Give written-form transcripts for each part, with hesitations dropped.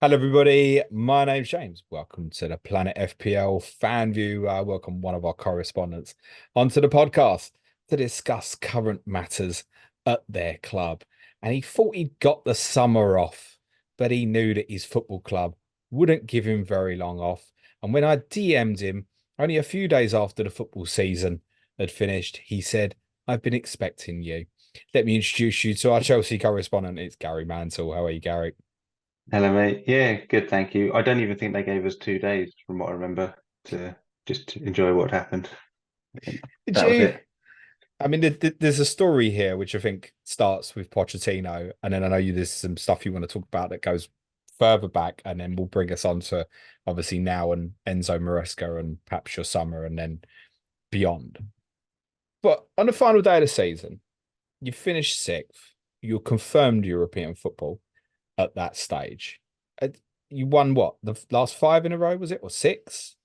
Hello, everybody. My name's James. Welcome to the Planet FPL Fan View. Welcome one of our correspondents onto the podcast to discuss current matters at their club. And he thought he'd got the summer off, but he knew that his football club wouldn't give him very long off. And when I DM'd him only a few days after the football season had finished, he said, "I've been expecting you." Let me introduce you to our Chelsea correspondent. It's Gary Mantle. How are you, Gary? Hello, mate. Yeah, good, thank you. I don't even think they gave us 2 days, from what I remember, to just enjoy what happened. I think Did that was you? it. I mean, there's a story here which I think starts with Pochettino, and then I know there's some stuff you want to talk about that goes further back, and then we'll bring us on to obviously now and Enzo Maresca and perhaps your summer and then beyond. But on the final day of the season, you finished sixth. You're confirmed European football at that stage. Uh, You won what? The last five in a row, was it? Or six?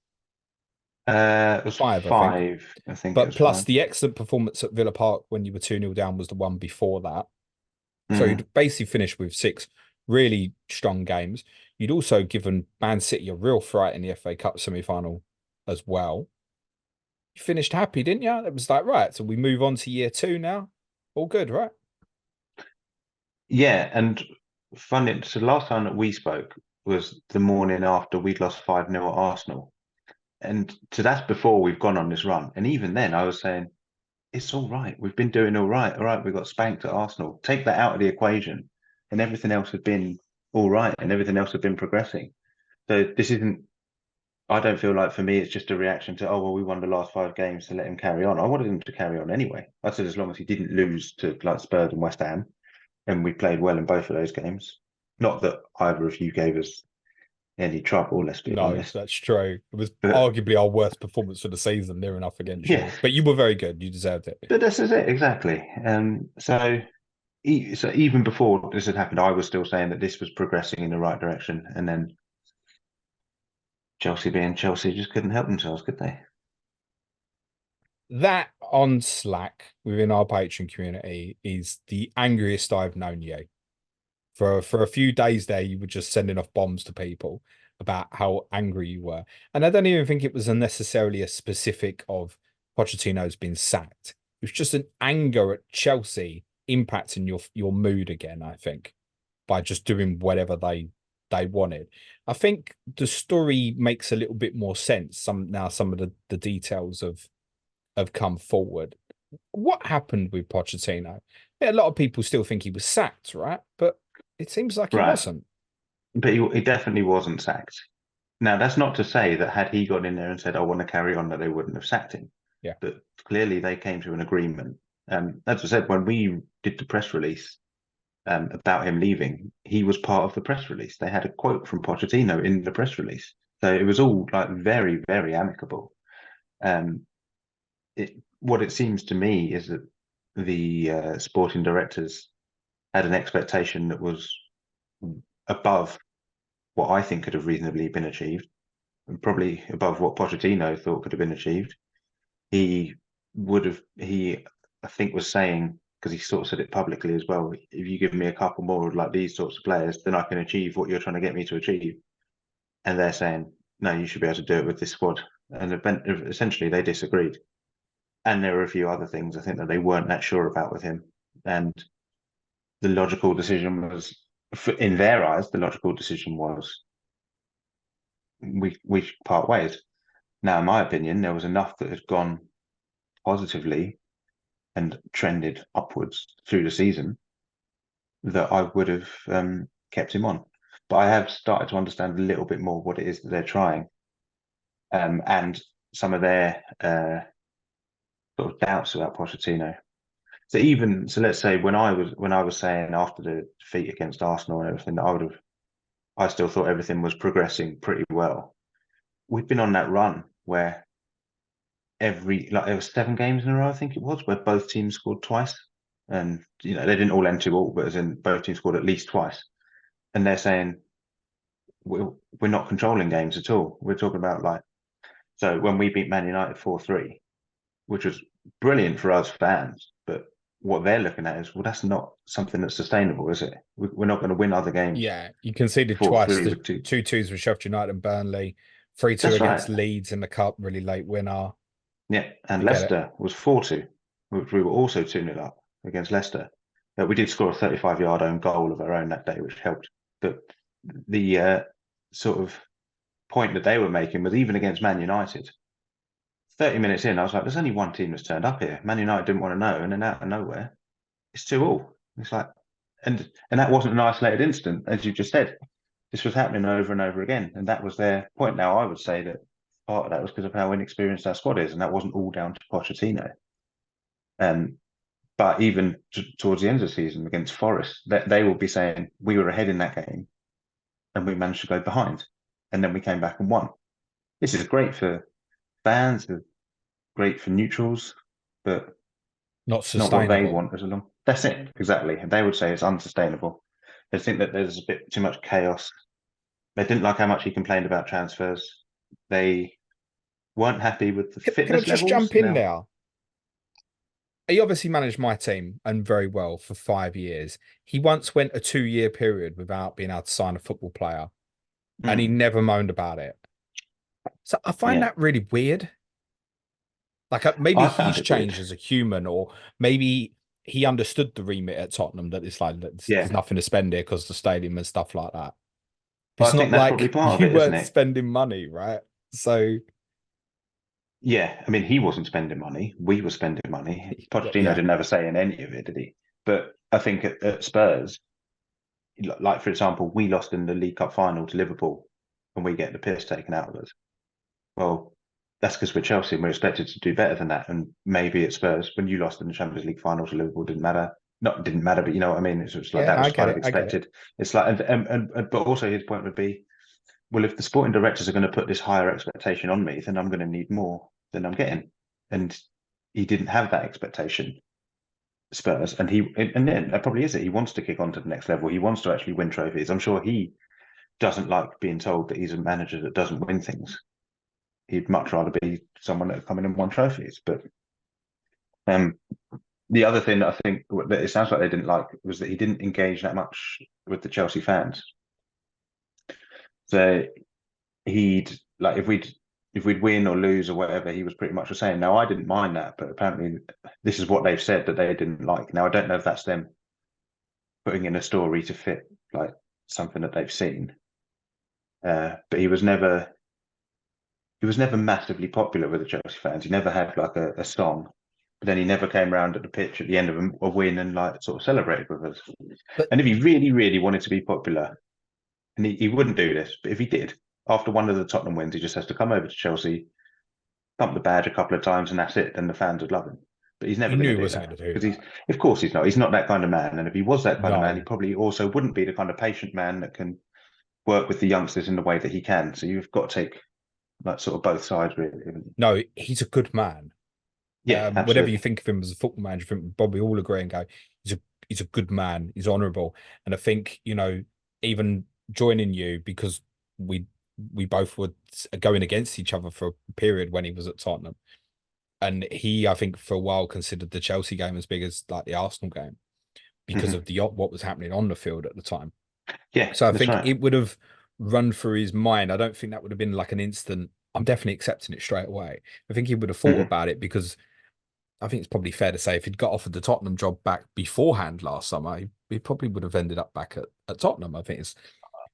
It was Five, I think. five. I think it But was plus five. the excellent performance at Villa Park when you were 2-0 down was the one before that. So Mm. you'd basically finished with six really strong games. You'd also given Man City a real fright in the FA Cup semi-final as well. You finished happy, didn't you? It was like, right, so we move on to year two now. All good, right? Yeah, and funny, so the last time that we spoke was the morning after we'd lost 5-0 at Arsenal. And so that's before we've gone on this run. And even then, I was saying, it's all right. We've been doing all right. All right, we got spanked at Arsenal. Take that out of the equation, and everything else had been all right, and everything else had been progressing. So this isn't. I don't feel like for me it's just a reaction to, oh well, we won the last 5 games, so let him carry on. I wanted him to carry on anyway. I said as long as he didn't lose to like Spurs and West Ham, and we played well in both of those games. Not that either of you gave us any trouble, let's be No, honest. that's true. It was But arguably our worst performance for the season, near enough against yeah, you. But you were very good. You deserved it. but this is it exactly. So even before this had happened, I was still saying that this was progressing in the right direction, and then Chelsea being Chelsea just couldn't help themselves, could they? That on Slack within our Patreon community is the angriest I've known you. For a few days there, you were just sending off bombs to people about how angry you were. And I don't even think it was unnecessarily a specific of Pochettino's been sacked. It was just an anger at Chelsea impacting your mood again, I think, by just doing whatever they wanted. I think the story makes a little bit more sense. Some of the details have come forward. What happened with Pochettino? Yeah, a lot of people still think he was sacked, right? But it seems like he Right. wasn't. But he definitely wasn't sacked. Now, that's not to say that had he got in there and said, I want to carry on, that they wouldn't have sacked him. Yeah. But clearly they came to an agreement. As I said, when we did the press release about him leaving, he was part of the press release. They had a quote from Pochettino in the press release. So it was all like very, very amicable. Um, what it seems to me is that the sporting directors had an expectation that was above what I think could have reasonably been achieved, and probably above what Pochettino thought could have been achieved. He I think, was saying, because he sort of said it publicly as well, if you give me a couple more of like these sorts of players, then I can achieve what you're trying to get me to achieve. And they're saying, no, you should be able to do it with this squad. And essentially they disagreed. And there were a few other things I think that they weren't that sure about with him. And the logical decision was, in their eyes, the logical decision was we part ways. Now, in my opinion, there was enough that had gone positively and trended upwards through the season that I would have kept him on. But I have started to understand a little bit more what it is that they're trying, and some of their sort of doubts about Pochettino. So let's say when I was saying after the defeat against Arsenal and everything that I still thought everything was progressing pretty well. We've been on that run where there was 7 games in a row, I think it was, where both teams scored twice. And they didn't all end 2-2, but as in both teams scored at least twice. And they're saying we're not controlling games at all. We're talking about so when we beat Man United 4-3, which was brilliant for us fans, but what they're looking at is, well, that's not something that's sustainable, is it? We're not going to win other games Yeah, you conceded twice. 4-3 The with two. 2-2s with Sheffield United and Burnley, 3-2 That's against right. Leeds in the cup, really late winner. Yeah, and I get it. Leicester was 4-2, which we were also 2-0 up against Leicester. We did score a 35-yard own goal of our own that day, which helped. But the sort of point that they were making was even against Man United. 30 minutes in, I was like, there's only one team that's turned up here. Man United didn't want to know, and then out of nowhere, it's 2-2. It's like, and that wasn't an isolated incident, as you just said. This was happening over and over again, and that was their point. Now, I would say that part of that was because of how inexperienced our squad is, and that wasn't all down to Pochettino. But even towards the end of the season against Forest, they will be saying we were ahead in that game, and we managed to go behind, and then we came back and won. This is great for fans, great for neutrals, but Not not what they sustainable. want as a long. That's it, exactly. They would say it's unsustainable. They think that there's a bit too much chaos. They didn't like how much he complained about transfers. They weren't happy with the Can I fitness just levels. jump in Now, now? He obviously managed my team and very well for 5 years. He once went a 2-year period without being able to sign a football player, and he never moaned about it. So I find yeah, that really weird. Like maybe I found he's it weird. changed as a human, or maybe he understood the remit at Tottenham that it's like there's Yeah, nothing to spend here because the stadium and stuff like that. I It's think not that's probably like part of you it, isn't weren't it? spending money, right? So Yeah, I mean, he wasn't spending money. We were spending money. Pochettino yeah, didn't have a say in any of it, did he? But I think at Spurs, like for example, we lost in the League Cup final to Liverpool, and we get the piss taken out of us. Well, that's because we're Chelsea and we're expected to do better than that. And maybe at Spurs, when you lost in the Champions League final to Liverpool, didn't matter. Not didn't matter, but you know what I mean. It's just like yeah, that no, I was get kind of it, I get it. expected. It's like, but also his point would be, well, if the sporting directors are going to put this higher expectation on me, then I'm going to need more than I'm getting. And he didn't have that expectation, Spurs, and then that probably is it. He wants to kick on to the next level. He wants to actually win trophies. I'm sure he doesn't like being told that he's a manager that doesn't win things. He'd much rather be someone that come in and won trophies. But um, the other thing that I think that it sounds like they didn't like was that he didn't engage that much with the Chelsea fans. So he'd like if we'd win or lose or whatever, he was pretty much the same. Now I didn't mind that, but apparently this is what they've said that they didn't like. Now I don't know if that's them putting in a story to fit like something that they've seen. But he was never massively popular with the Chelsea fans. He never had like a song, but then he never came around at the pitch at the end of a win and like sort of celebrated with us. But And if he really, really wanted to be popular, and he wouldn't do this, but if he did, after one of the Tottenham wins, he just has to come over to Chelsea, pump the badge a couple of times, and that's it. Then the fans would love him. But he's he never going knew to he do wasn't that going to do because that. of course, he's not. He's not that kind of man. And if he was that kind of man, he No, probably also wouldn't be the kind of patient man that can work with the youngsters in the way that he can. So you've got to take like sort of both sides, really. no, he's a good man. Yeah, Whatever you absolutely. think of him as a football manager, I think Bobby all agree and go, he's a good man, he's honourable. And I think, even joining you because we we both were going against each other for a period when he was at Tottenham. And he, I think, for a while considered the Chelsea game as big as like the Arsenal game because Hmm. of the what was happening on the field at the time. Yeah, So I that's think right. it would have run through his mind. I don't think that would have been like an instant. I'm definitely accepting it straight away. I think he would have thought Hmm. about it because I think it's probably fair to say if he'd got offered the Tottenham job back beforehand last summer, he probably would have ended up back at Tottenham. I think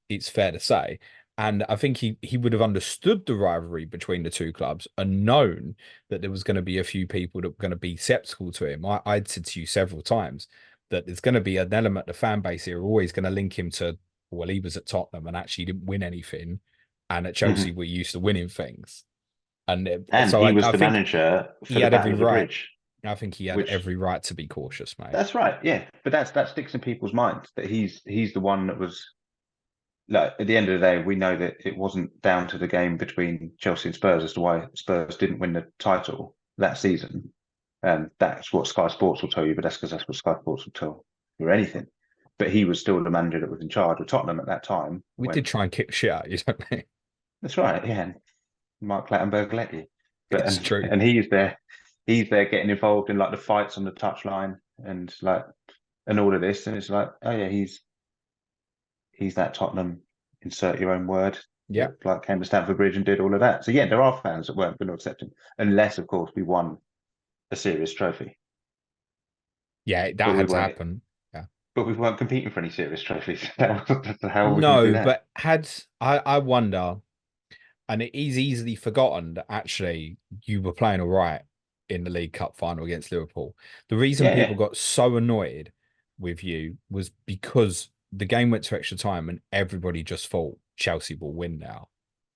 it's fair to say. And I think he would have understood the rivalry between the two clubs and known that there was going to be a few people that were going to be skeptical to him. I'd said to you several times that there's going to be an element of the fan base here always going to link him to, well, he was at Tottenham and actually didn't win anything. And at Chelsea, Hmm. we're used to winning things. And And so he I, was I the think manager he for the had every Battle of the right. Bridge, I think he had which every right to be cautious, mate. that's right. Yeah, but that sticks in people's minds that he's the one that was like at the end of the day, we know that it wasn't down to the game between Chelsea and Spurs as to why Spurs didn't win the title that season. That's what Sky Sports will tell you, but that's because that's what Sky Sports will tell you or anything. But he was still the manager that was in charge of Tottenham at that time. We did try and kick the shit out of you, don't we? That's right, yeah. And Mark Clattenburg let you, but It's true. and he's there getting involved in like the fights on the touchline. and like and all of this, and it's like, oh yeah, he's that Tottenham, insert your own word, Yeah. that like came to Stamford Bridge and did all of that. So yeah, there are fans that weren't going to accept him unless, of course, we won a serious trophy. Yeah, But that we had to weren't. happen. Yeah. But we weren't competing for any serious trophies. How are we going to do No, that? but had I wonder, and it is easily forgotten that actually you were playing all right in the League Cup final against Liverpool. The reason Yeah, people yeah. got so annoyed with you was because the game went to extra time and everybody just thought Chelsea will win now.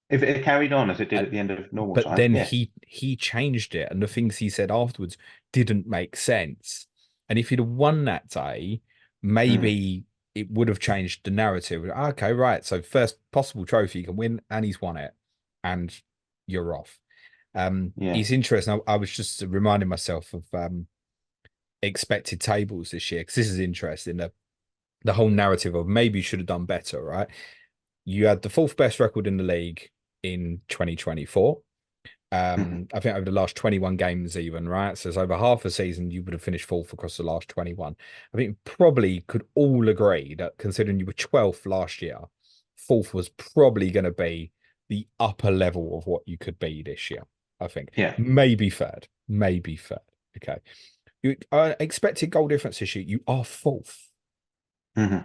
If it had carried on as it did And at the end of normal but time, then yeah. he changed it, and the things he said afterwards didn't make sense. And if he'd have won that day, Mm, maybe it would have changed the narrative. Okay, right. So first possible trophy you can win, and he's won it, and you're off. yeah. It's interesting. I was just reminding myself of expected tables this year because this is interesting. The whole narrative of maybe you should have done better, right? You had the fourth best record in the league in 2024. Mhm. I think over the last 21 games, even, right? So it's over half a season, you would have finished fourth across the last 21. I think probably could all agree that considering you were 12th last year, fourth was probably going to be the upper level of what you could be this year. I think Yeah. maybe third, maybe third. Okay. You expected goal difference this year, you are fourth. Hmm.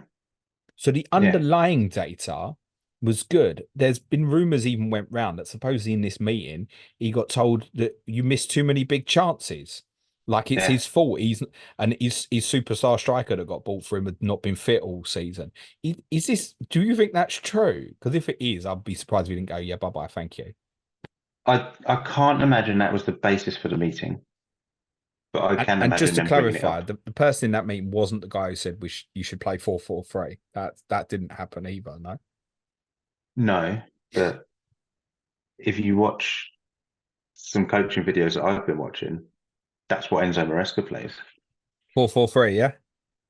So the Yeah. underlying data was good. There's been rumors even went round that supposedly in this meeting he got told that you missed too many big chances. Like it's Yeah. his fault. His superstar striker that got bought for him had not been fit all season. Is this? Do you think that's true? Because if it is, I'd be surprised if he didn't go. Yeah, bye bye, thank you. I can't imagine that was the basis for the meeting, but I can And just imagine to them bringing it clarify, up. the person in that meeting wasn't the guy who said you should play 4-4-3. That didn't happen either. No, No, but if you watch some coaching videos that I've been watching, that's what Enzo Maresca plays. 4-4-3. Yeah.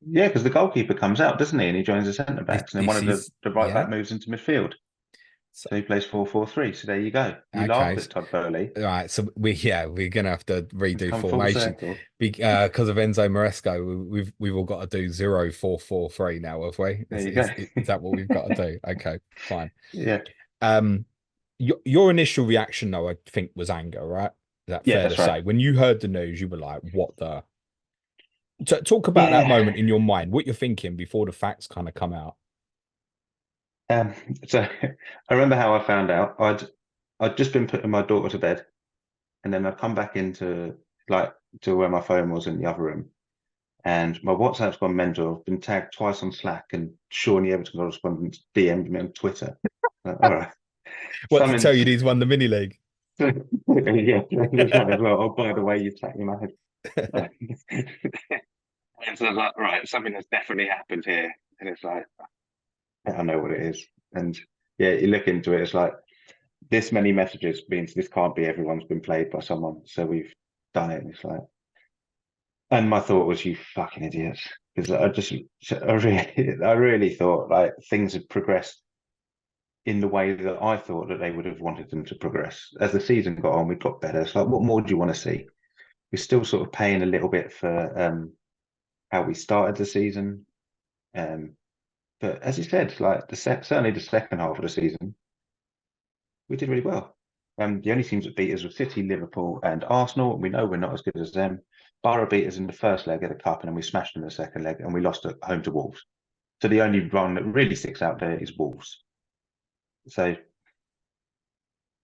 Yeah, because the goalkeeper comes out, doesn't he? And he joins the centre This backs, and then one this of is the right yeah. back moves into midfield. So, So he plays 4-4-3. So there you go. You laugh okay. at Todd Bowley. All right. So we're gonna have to It's redo come full formation circle. because of Enzo Maresca. We've all got to do 0-4-4-3 now, have we? There you go. Is that what we've got to do? Okay, fine. Yeah. Um, your initial reaction though, I think, was anger, right? Is that Yeah, fair to that's right. say? When you heard the news, you were like, "What the?" Talk about that Yeah. moment in your mind, what you're thinking before the facts kind of come out. Um, so I remember how I found out. I'd just been putting my daughter to bed, and then I'd come back into like to where my phone was in the other room, and my WhatsApp's gone mental. I've been tagged twice on Slack, and Sean, the Everton correspondent, DM'd me on Twitter. All right, What to tell something's you? He's won the mini league. yeah, just might as well. Oh, by the way, you tagged me, my head. And so I was like, right, something has definitely happened here, and it's like I know what it is, and yeah, you look into it, it's like this many messages means this can't be everyone's been played by someone, so we've done it. And it's like, and my thought was, you fucking idiots, because I really thought like things had progressed in the way that I thought that they would have wanted them to progress. As the season got on, we got better. It's like, what more do you want to see? We're still sort of paying a little bit for how we started the season, but as you said, like certainly the second half of the season, we did really well. The only teams that beat us were City, Liverpool, and Arsenal. And we know we're not as good as them. Borough beat us in the first leg of the cup, and then we smashed them in the second leg, and we lost at home to Wolves. So the only run that really sticks out there is Wolves. So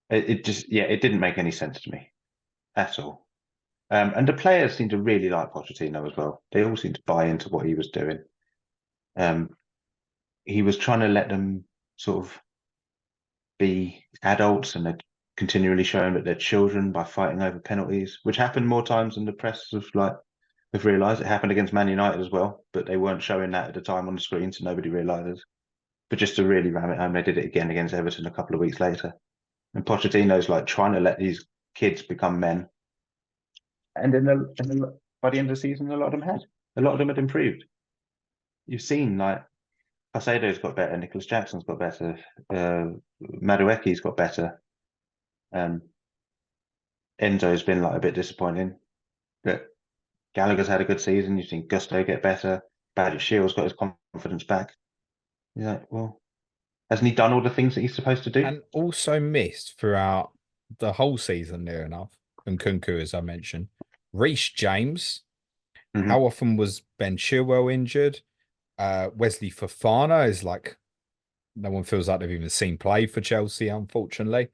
it just, yeah, it didn't make any sense to me at all. And the players seem to really like Pochettino as well. They all seem to buy into what he was doing. Um, he was trying to let them sort of be adults, and they're continually showing that they're children by fighting over penalties, which happened more times than the press have realised. It happened against Man United as well, but they weren't showing that at the time on the screen, so nobody realises. But just to really ram it home, they did it again against Everton a couple of weeks later. And Pochettino's like trying to let these kids become men. And by the end of the season, a lot of them had. A lot of them had improved. You've seen like Caicedo's got better, Nicholas Jackson's got better, Madueke's got better. Um, Enzo's been like a bit disappointing, but Gallagher's had a good season. You've seen Gusto get better. Badger Shield's got his confidence back. He's like, well, hasn't he done all the things that he's supposed to do? And also missed throughout the whole season, near enough. And Kunku, as I mentioned, Reece James. Hmm. How often was Ben Chilwell injured? Wesley Fofana is like no one feels like they've even seen play for Chelsea, unfortunately.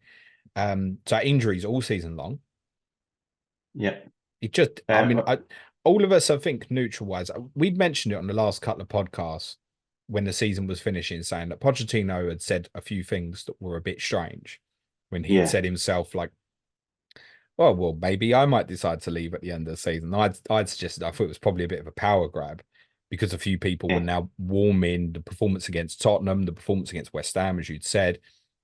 So injuries all season long. Yeah. It just, I mean, Uh, all of us, I think, neutral wise, we'd mentioned it on the last couple of podcasts when the season was finishing, saying that Pochettino had said a few things that were a bit strange when he'd yeah. said himself, like, oh, well, maybe I might decide to leave at the end of the season. I'd suggested I thought it was probably a bit of a power grab because a few people were Yeah. now warming the performance against Tottenham, the performance against West Ham, as you'd said,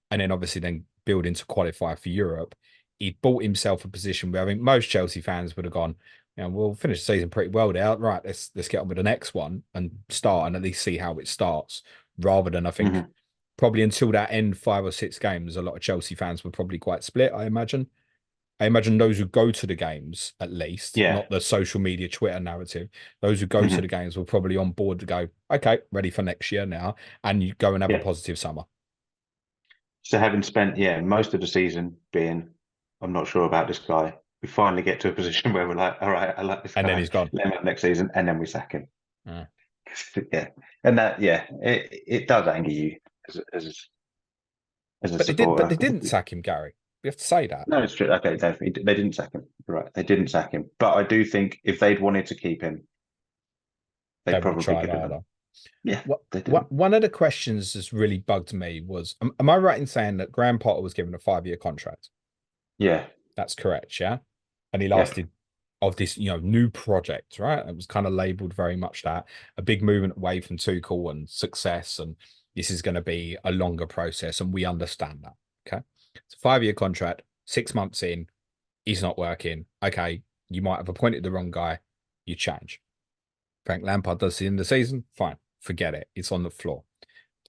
and then obviously then building to qualify for Europe. He bought himself a position where I think most Chelsea fans would have gone, you know, we'll finish the season pretty well there. Right, let's get on with the next one and start and at least see how it starts. Rather than I think Hmm. probably until that end 5 or 6 games, a lot of Chelsea fans were probably quite split, I imagine. I imagine those who go to the games, at least, Yeah. not the social media Twitter narrative, those who go to the Hmm. games were probably on board to go, okay, ready for next year now, and you go and have a Yeah. positive summer. So having spent, most of the season being, I'm not sure about this guy, we finally get to a position where we're like, all right, I like this And then guy. he's gone. Let him have next season, and then we sack him. Uh, Yeah. And that, it does anger you as a but they supporter. didn't sack him, Gary. We have to say that. No, it's true. Okay, definitely. They didn't sack him. You're right. They didn't sack him. But I do think if they'd wanted to keep him, they They would have probably tried could have harder. done. Yeah, they didn't. What one of the questions that's really bugged me was, am I right in saying that Graham Potter was given a 5 year contract? Yeah. That's correct, yeah. And he Yeah. lasted of this, new project, right? It was kind of labeled very much that a big movement away from Tuchel and success, and this is going to be a longer process, and we understand that. Okay, it's a 5 year contract, 6 months in, he's not working. Okay, you might have appointed the wrong guy, you change. Frank Lampard does the end of the season, fine, forget it, it's on the floor.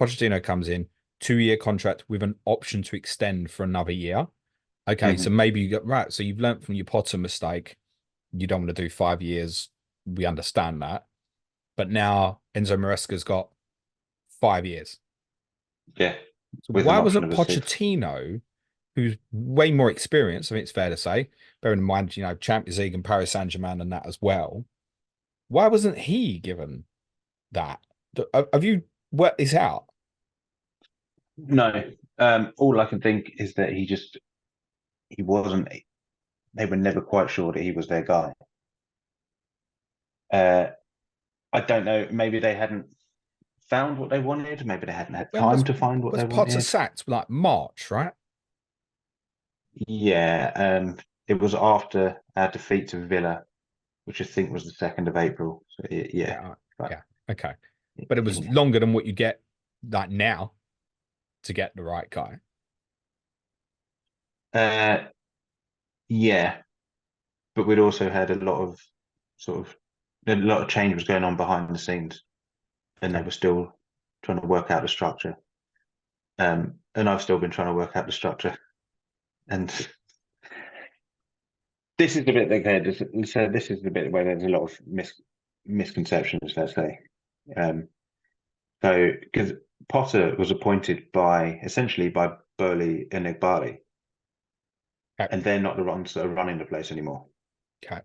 Pochettino comes in, 2 year contract with an option to extend for another year. Okay, so Hmm. maybe you got right. So you've learned from your Potter mistake. You don't want to do 5 years. We understand that. But now Enzo Maresca's got 5 years. Yeah. So With why an option wasn't of a sixth. Pochettino, who's way more experienced, I think it's fair to say, bearing in mind, Champions League and Paris Saint-Germain and that as well, why wasn't he given that? Have you worked this out? No. All I can think is that he wasn't, they were never quite sure that he was their guy. Uh, I don't know. Maybe they hadn't found what they wanted. Maybe they hadn't had When time to find what was they Potter wanted. sacked? Like March, right? Yeah. It was after our defeat to Villa, which I think was the 2nd of April. So yeah, Yeah, but yeah, okay. But it was longer than what you get like now to get the right guy. uh, yeah, but we'd also had a lot of sort of a lot of change was going on behind the scenes, and they Okay. were still trying to work out the structure. And I've still been trying to work out the structure. And this is the bit that so this is the bit where there's a lot of misconceptions, let's say. Um, so because Potter was appointed by essentially by Burley and Igbari, Okay. and they're not the ones that are running the place anymore. Okay.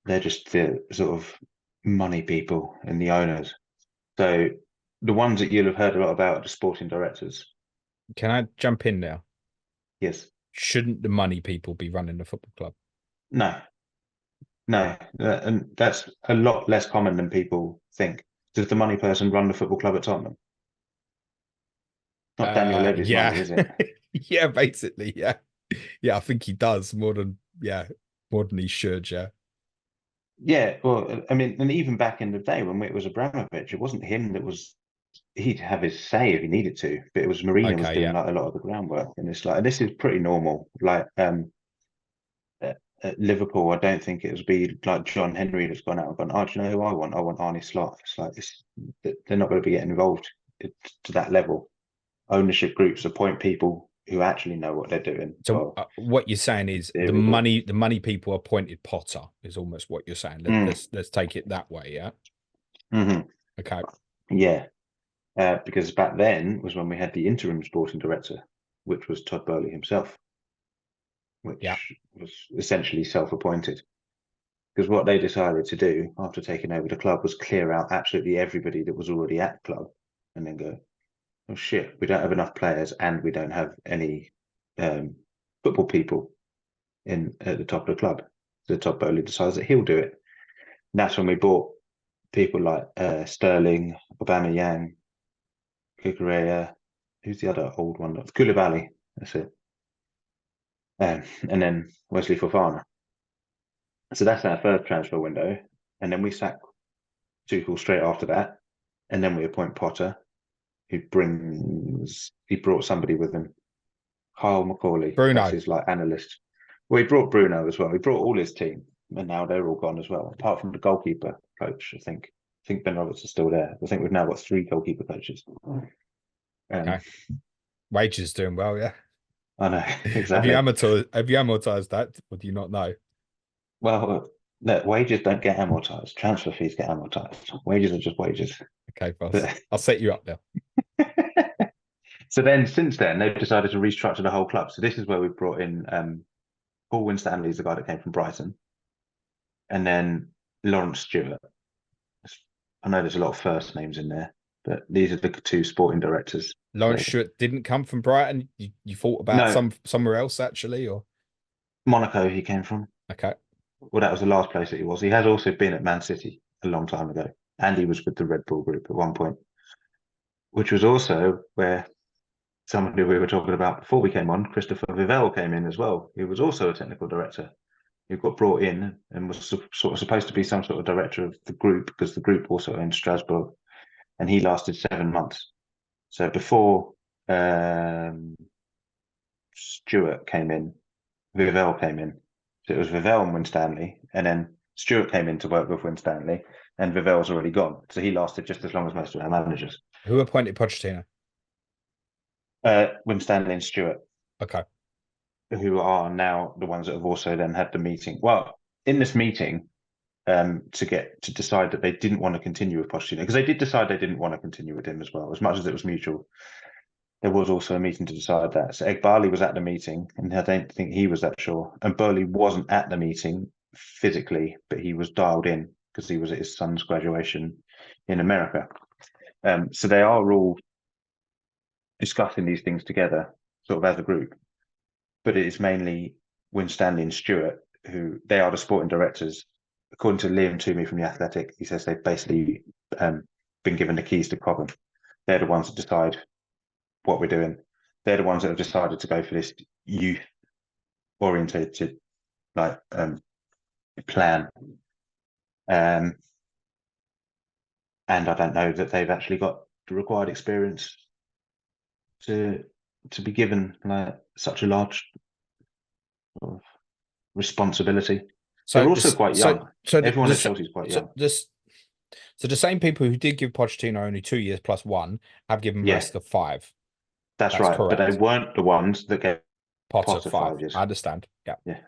They're just the sort of money people and the owners. So the ones that you'll have heard a lot about are the sporting directors. Can I jump in now? Yes. Shouldn't the money people be running the football club? No, no. And that's a lot less common than people think. Does the money person run the football club at Tottenham? Not Daniel Levy's money, Yeah. is it? Yeah, basically, yeah. Yeah, I think he does more than he should, yeah. Yeah, well, I mean, and even back in the day when it was Abramovich, it wasn't him that was, he'd have his say if he needed to, but it was Mourinho was Okay, doing yeah. like a lot of the groundwork. And it's like, this is pretty normal. Like, at Liverpool, I don't think it would be like John Henry that's gone out and gone, oh, do you know who I want? I want Arnie Slot. It's like this, they're not going to be getting involved to that level. Ownership groups appoint people who actually know what they're doing. So Well, what you're saying is here we go. the money people appointed Potter is almost what you're saying. Let's take it that way, yeah. Mm-hmm. Okay. Yeah, because back then was when we had the interim sporting director, which was Todd Boehly himself, Yeah. which was essentially self-appointed. Because what they decided to do after taking over the club was clear out absolutely everybody that was already at the club, and then go, "Oh shit, we don't have enough players, and we don't have any football people in at the top of the club." So Todd Boehly decides that he'll do it. And that's when we bought people like Sterling, Aubameyang, Kukureya, who's the other old one? Koulibaly. That's it. And then Wesley Fofana. So that's our first transfer window. And then we sack Tuchel straight after that. And then we appoint Potter, who he brought somebody with him. Kyle McCauley. That's Bruno. his like analyst. Well, he brought Bruno as well. He brought all his team. And now they're all gone as well, apart from the goalkeeper coach, I think. I think Ben Roberts is still there. I think we've now got 3 goalkeeper coaches. Okay. Wages doing well, yeah. I know, Have you exactly. amortized that, or do you not know? Well, look, wages don't get amortized. Transfer fees get amortized. Wages are just wages. Okay, boss. I'll set you up there. So then, since then, they've decided to restructure the whole club. So this is where we've brought in Paul Winstanley, is the guy that came from Brighton, and then Lawrence Stewart. I know there's a lot of first names in there, but these are the 2 sporting directors. Lawrence So, Stewart didn't come from Brighton. You thought about no, somewhere else actually, or Monaco he came from. okay. Well, that was the last place that he was. He has also been at Man City a long time ago, and he was with the Red Bull Group at one point, which was also where somebody we were talking about before we came on, Christopher Vivell, came in as well. He was also a technical director who got brought in and was sort of supposed to be some sort of director of the group, because the group also owned Strasbourg, and he lasted 7 months. So before Stewart came in, Vivell came in. So it was Vivell and Winstanley, and then Stewart came in to work with Winstanley, and Vivell's already gone. So he lasted just as long as most of our managers. Who appointed Pochettino? Winstanley and Stewart, Okay. who are now the ones that have also then had the meeting. Well, in this meeting, to decide that they didn't want to continue with Pochettino, because they did decide they didn't want to continue with him as well, as much as it was mutual. There was also a meeting to decide that. So Egbali was at the meeting, and I don't think he was that sure. And Burley wasn't at the meeting physically, but he was dialed in because he was at his son's graduation in America. So they are all discussing these things together, sort of as a group. But it is mainly Winstanley and Stewart, who they are the sporting directors. According to Liam Toomey from The Athletic, he says they've basically been given the keys to Cobham. They're the ones that decide what we're doing. They're the ones that have decided to go for this youth orientated like plan. And I don't know that they've actually got the required experience to be given like such a large sort of responsibility. So They're also this, quite young. so Everyone at Chelsea is quite young. so the same people who did give Pochettino only 2 years plus one have given Yeah, Maresca 5. that's That's right. But they correct. weren't the ones that gave Potter Potter 5. 5 years. I understand. Yeah. Yeah,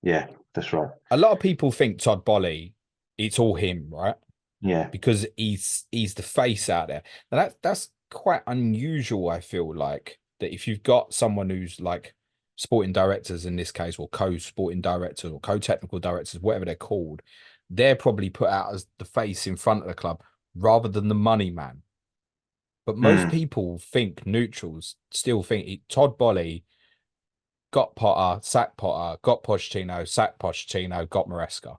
yeah, that's right. A lot of people think Todd Boehly, it's all him, right? Yeah. Because he's the face out there. Now that's quite unusual, I feel like, that if you've got someone who's like sporting directors in this case, or co-sporting directors or co-technical directors, whatever they're called, they're probably put out as the face in front of the club rather than the money man. But most people think neutrals still think Todd Boehly got Potter, sacked Potter, got Pochettino, sacked Pochettino, got Maresca.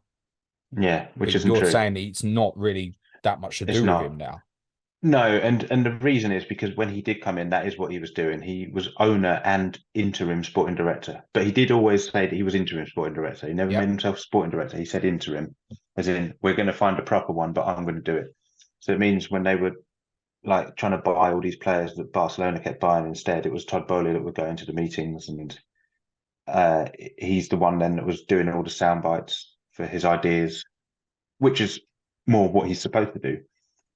Yeah, which But isn't you're true. saying it's not really that much to It's do with him not. now. No, and the reason is because when he did come in, that is what he was doing. He was owner and interim sporting director, but he did always say that he was interim sporting director. He never made Yep. himself sporting director. He said interim, as in we're going to find a proper one, but I'm going to do it. So it means when they were like trying to buy all these players that Barcelona kept buying instead, it was Todd Boehly that would go into the meetings, and he's the one then that was doing all the sound bites for his ideas, which is more what he's supposed to do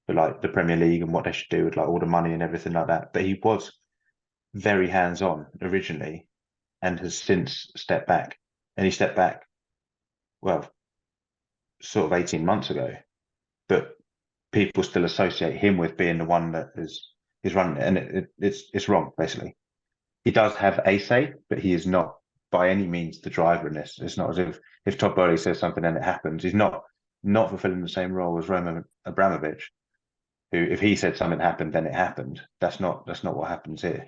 for like the Premier League and what they should do with like all the money and everything like that. But he was very hands-on originally and has since stepped back. And he stepped back, well, sort of 18 months ago. But people still associate him with being the one that is running it. And it's wrong, basically. He does have a say, but he is not by any means the driver in this. It's not as if Todd Bowley says something and it happens. He's not fulfilling the same role as Roman Abramovich, who, if he said something happened, then it happened. That's not what happens here.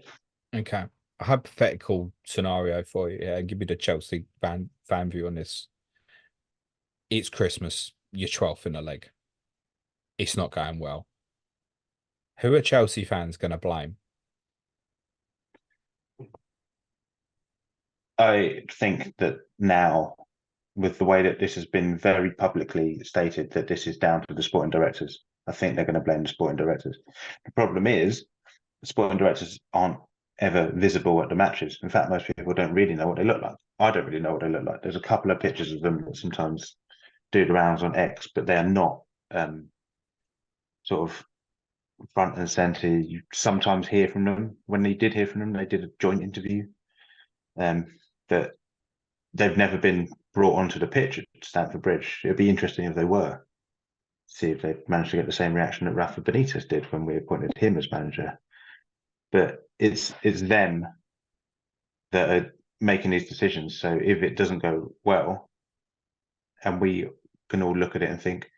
Okay. A hypothetical scenario for you. Yeah, give me the Chelsea fan view on this. It's Christmas. You're 12th in the league. It's not going well. Who are Chelsea fans going to blame? I think that now, with the way that this has been very publicly stated that this is down to the sporting directors, I think they're going to blame the sporting directors. The problem is the sporting directors aren't ever visible at the matches. In fact, most people don't really know what they look like. I don't really know what they look like. There's a couple of pictures of them that sometimes do the rounds on X, but they are not sort of front and center. You sometimes hear from them. When they did hear from them, they did a joint interview. That they've never been brought onto the pitch at Stamford Bridge. It'd be interesting if they were. See if they managed to get the same reaction that Rafa Benitez did when we appointed him as manager. But it's them that are making these decisions. So if it doesn't go well, and we can all look at it and think,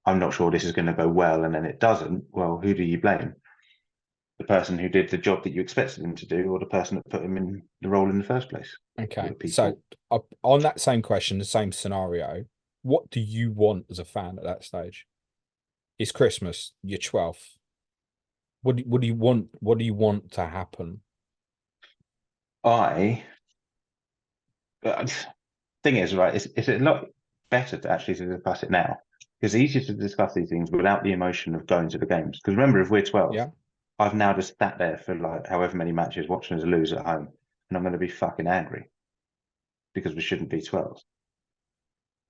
I'm not sure this is going to go well, and then it doesn't, well, who do you blame? The person who did the job that you expected him to do, or the person that put him in the role in the first place? Okay. So on that same question, the same scenario, what do you want as a fan at that stage? It's Christmas, you're 12th. What do you want? What do you want to happen? Thing is, right, it's a lot better to actually discuss it now. It's easier to discuss these things without the emotion of going to the games. Because remember, if we're 12, Yeah. I've now just sat there for like however many matches watching us lose at home, and I'm going to be fucking angry because we shouldn't be 12.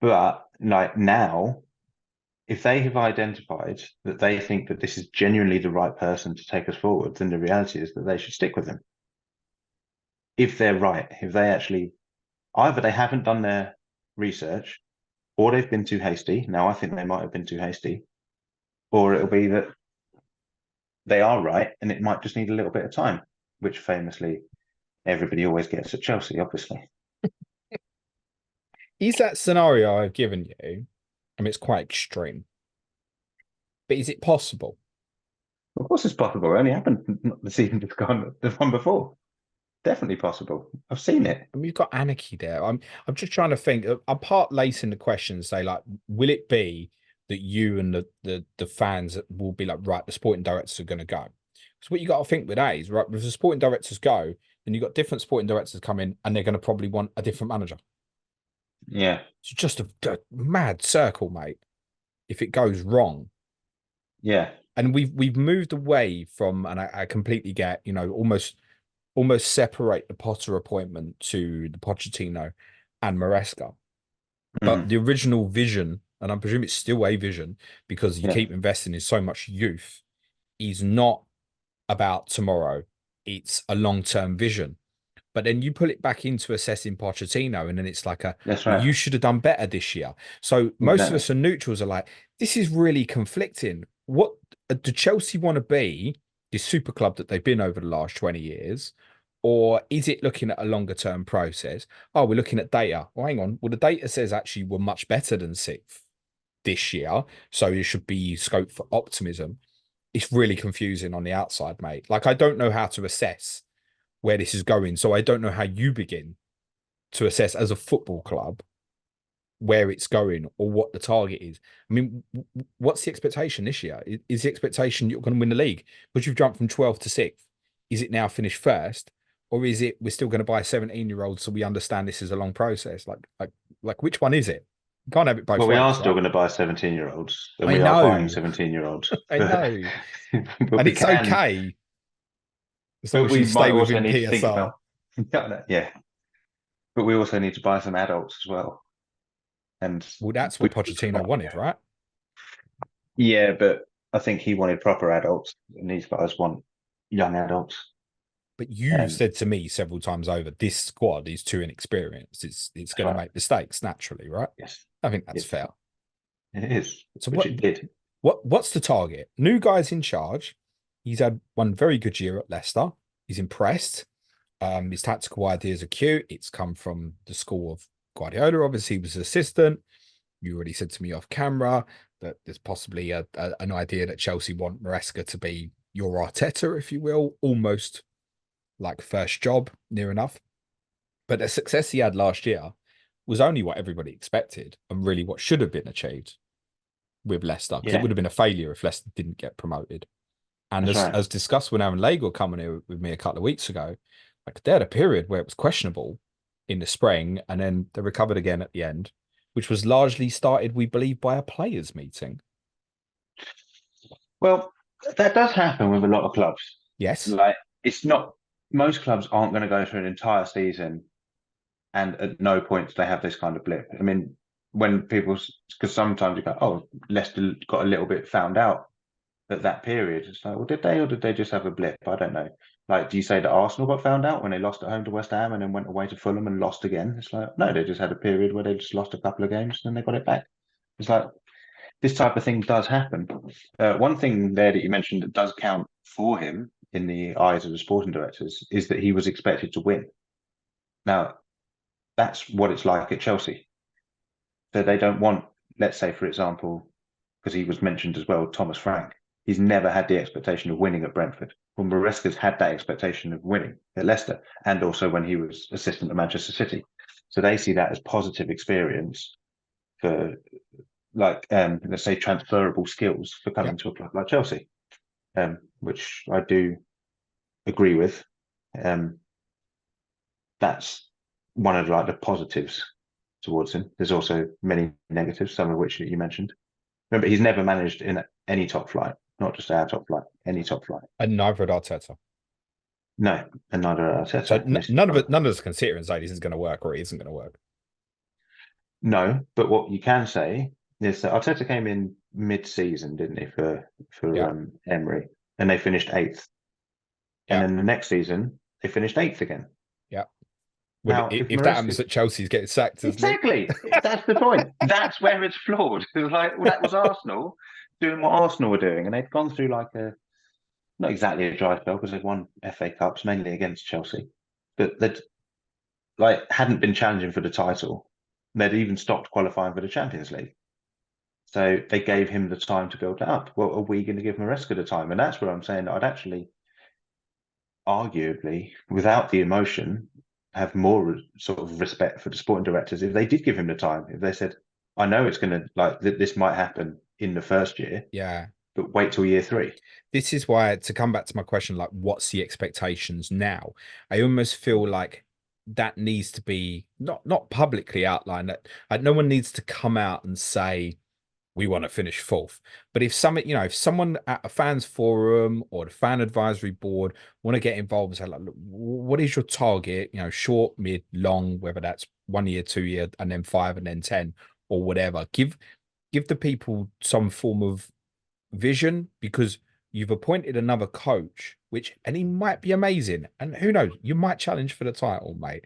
But like now, if they have identified that they think that this is genuinely the right person to take us forward, then the reality is that they should stick with him. If they're right, if they actually either they haven't done their research or they've been too hasty. Now, I think they might have been too hasty, or it'll be that they are right and it might just need a little bit of time, which famously everybody always gets at Chelsea, obviously. Is that scenario I've given you? I mean, it's quite extreme, but is it possible? Of course, it's possible. It only happened the season just gone, the one before. Definitely possible. I've seen it. I mean, you've got anarchy there. I'm just trying to think. I'm part lacing the question. Say, like, will it be that you and the fans will be like, right, the sporting directors are going to go? So what you got to think with that is, right, if the sporting directors go, then you've got different sporting directors come in, and they're going to probably want a different manager. Yeah. It's just a mad circle, mate. If it goes wrong. Yeah. And we've moved away from, and I completely get, almost separate the Potter appointment to the Pochettino and Maresca. But the original vision, and I presume it's still a vision because you keep investing in so much youth, is not about tomorrow. It's a long-term vision. But then you pull it back into assessing Pochettino, and then it's like That's well, right. you should have done better this year. So most of us are neutrals are like, this is really conflicting. What do Chelsea want to be, this super club that they've been over the last 20 years? Or is it looking at a longer term process? Oh, we're looking at data. Well, hang on. Well, the data says actually we're much better than sixth this year. So there should be scope for optimism. It's really confusing on the outside, mate. Like, I don't know how to assess where this is going. So I don't know how you begin to assess as a football club where it's going or what the target is. I mean, what's the expectation this year? Is the expectation you're going to win the league? Because you've jumped from 12th to 6th. Is it now finished first? Or is it we're still going to buy a 17-year-old so we understand this is a long process? Like which one is it? You can't have it both Well, we ways, are right? still going to buy 17-year-olds, and I we are know. buying 17-year-olds. I know. But And we it's can, okay. As long but as we you stay might also within need to think PSR. about yeah. But we also need to buy some adults as well. And Well, that's what Pochettino wanted, right? Yeah, but I think he wanted proper adults, and these guys want young adults. But you've Um, said to me several times over, this squad is too inexperienced. It's that's going to right. make mistakes naturally, right? Yes, I think that's yes, fair. it is, So which it did. what's the target? New guy's in charge. He's had one very good year at Leicester. He's impressed. His tactical ideas are cute. It's come from the school of Guardiola. Obviously, he was assistant. You already said to me off camera that there's possibly an idea that Chelsea want Maresca to be your Arteta, if you will, almost like first job, near enough. But the success he had last year was only what everybody expected and really what should have been achieved with Leicester, because it Yeah, would have been a failure if Leicester didn't get promoted. And that's right. as discussed when Aaron Lagle coming here with me a couple of weeks ago, like they had a period where it was questionable in the spring, and then they recovered again at the end, which was largely started, we believe, by a players' meeting. Well, that does happen with a lot of clubs. Yes. Like, it's not, most clubs aren't going to go through an entire season and at no point do they have this kind of blip. I mean, when people, because sometimes you go, oh, Leicester got a little bit found out at that period. It's like, well, did they, or did they just have a blip? I don't know. Like, do you say that Arsenal got found out when they lost at home to West Ham and then went away to Fulham and lost again? It's like, no, they just had a period where they just lost a couple of games and then they got it back. It's like, this type of thing does happen. One thing there that you mentioned that does count for him in the eyes of the sporting directors is that he was expected to win. Now, that's what it's like at Chelsea. So they don't want, let's say, for example, because he was mentioned as well, Thomas Frank. He's never had the expectation of winning at Brentford. Well, Maresca's had that expectation of winning at Leicester, and also when he was assistant at Manchester City. So they see that as positive experience for, like, let's say, transferable skills for Yeah. coming to a club like Chelsea, which I do agree with. Um, that's one of like the positives towards him. There's also many negatives, some of which you mentioned. Remember, he's never managed in any top flight, not just our top flight, any top flight. And neither had Arteta. No, and neither So Arteta. And this is none of us can sit here and say this is going to work or it isn't going to work. no, but what you can say is that Arteta came in mid-season, didn't he, for Yeah. Emery, and they finished eighth. And Yeah. then the next season, they finished eighth again. Yeah. Well, Now, if if that happens Maresca, at Chelsea, he's getting sacked, doesn't he? exactly, that's the point. That's where it's flawed. It was like, well, that was Arsenal doing what Arsenal were doing, and they'd gone through like a not exactly a dry spell because they'd won FA Cups mainly against Chelsea, but they'd like hadn't been challenging for the title. They'd even stopped qualifying for the Champions League. So they gave him the time to build that up. Well, are we going to give Maresca the time? And that's where I'm saying that I'd actually, arguably, without the emotion, have more sort of respect for the sporting directors if they did give him the time. If they said, I know it's going to, like, this might happen in the first year, Yeah. but wait till year three. This is why, to come back to my question, like, what's the expectations now? I almost feel like that needs to be not publicly outlined. That like no one needs to come out and say we want to finish fourth. But if some, if someone at a fans forum or the fan advisory board want to get involved and say, like, look, what is your target? Short, mid, long, whether that's 1 year, 2 year, and then 5, and then 10, or whatever. Give the people some form of vision, because you've appointed another coach, and he might be amazing. And who knows, you might challenge for the title, mate.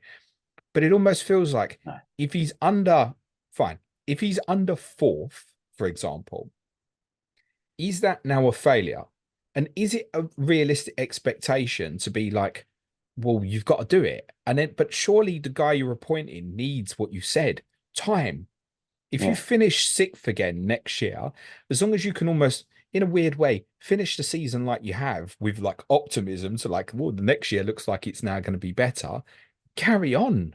But it almost feels like No. if he's under, fine, if he's under fourth, for example, is that now a failure? And is it a realistic expectation to be like, well, you've got to do it? And then, but surely the guy you're appointing needs what you said, time. If you Yeah, finish sixth again next year, as long as you can almost, in a weird way, finish the season like you have with like optimism to like, well, the next year looks like it's now going to be better, carry on.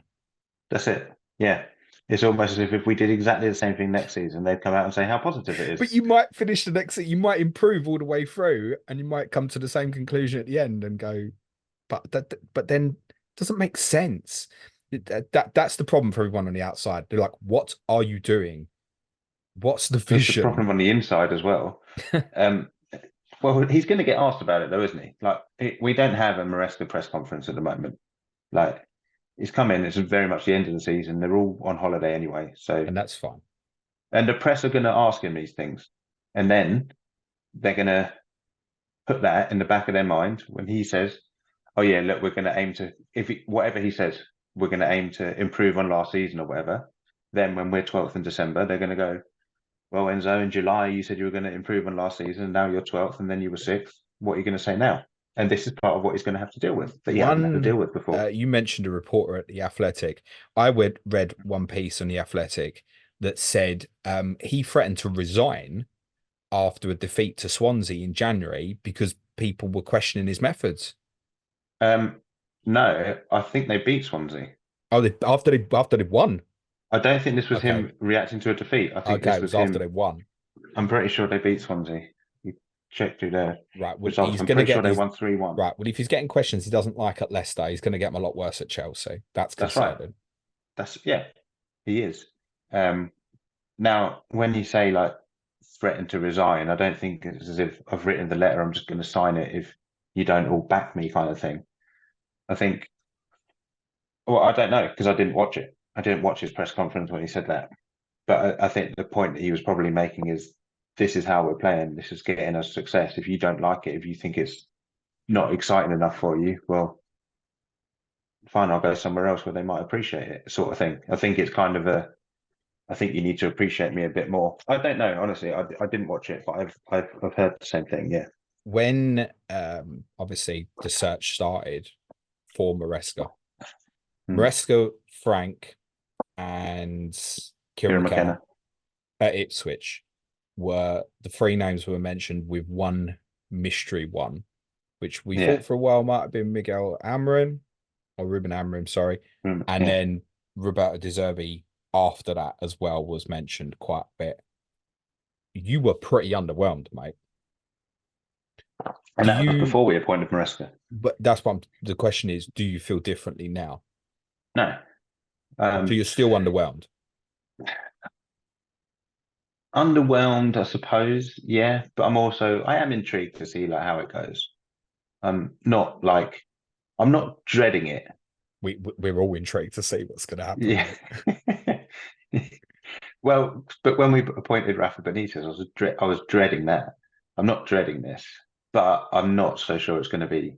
that's it. Yeah. It's almost as if we did exactly the same thing next season, they'd come out and say how positive it But is. you might finish the next, you might improve all the way through and you might come to the same conclusion at the end and go, but then it doesn't make sense. That's the problem for everyone on the outside. They're like, what are you doing? What's the That's the vision? problem on the inside as well. Um, well, he's going to get asked about it though, isn't he? Like, we don't have a Maresca press conference at the moment. Like, he's come in. It's very much the end of the season. They're all on holiday anyway. So, And that's fine. and the press are going to ask him these things, and then they're going to put that in the back of their mind when he says, oh yeah, look, we're going to aim to whatever he says, we're going to aim to improve on last season or whatever. Then when we're 12th in December, they're going to go, well, Enzo, in July you said you were going to improve on last season, and now you're 12th, and then you were 6th. What are you going to say now? And this is part of what he's going to have to deal with that he hasn't had to One, deal with before. you mentioned a reporter at the Athletic. I read one piece on the Athletic that said he threatened to resign after a defeat to Swansea in January because people were questioning his methods. No, I think they beat Swansea. Oh, after they won. I don't think this was Okay, him reacting to a defeat. I think okay, this it was was after him. they won. I'm pretty sure they beat Swansea. You check through their Right. Well, results. he's I'm going to pretty sure get they these. won 3-1. Right. Well, if he's getting questions he doesn't like at Leicester, he's going to get them a lot worse at Chelsea. That's That's right. concerning. That's yeah, he is. Um, Now, when you say like threaten to resign, I don't think it's as if I've written the letter, I'm just going to sign it if you don't all back me kind of thing. I think, well, I don't know because I didn't watch it. I didn't watch his press conference when he said that. But I think the point that he was probably making is this is how we're playing. This is getting us success. If you don't like it, if you think it's not exciting enough for you, well, fine, I'll go somewhere else where they might appreciate it, sort of thing. I think it's kind of I think you need to appreciate me a bit more. I don't know, honestly. I didn't watch it, but I've heard the same thing. Yeah. When obviously the search started for Maresca, Hmm. Maresca, Frank, and Kieran Kieran McKenna McKenna. at Ipswich were the three names were mentioned with one mystery one, which we Yeah. thought for a while might have been Miguel Amarim or Ruben Amarim, sorry. And Yeah. then Roberto De Zerbi after that as well was mentioned quite a bit. You were pretty underwhelmed, mate. And Do that was you, before we appointed Maresca. but that's what the question is, do you feel differently now? No. So Um, you're still underwhelmed? Underwhelmed, I suppose. Yeah. But I am intrigued to see like how it goes. Not like, I'm not dreading it. We're all intrigued to see what's going to happen, Yeah. mate. Well, but when we appointed Rafa Benitez, I was dreading that. I'm not dreading this, but I'm not so sure it's going to be.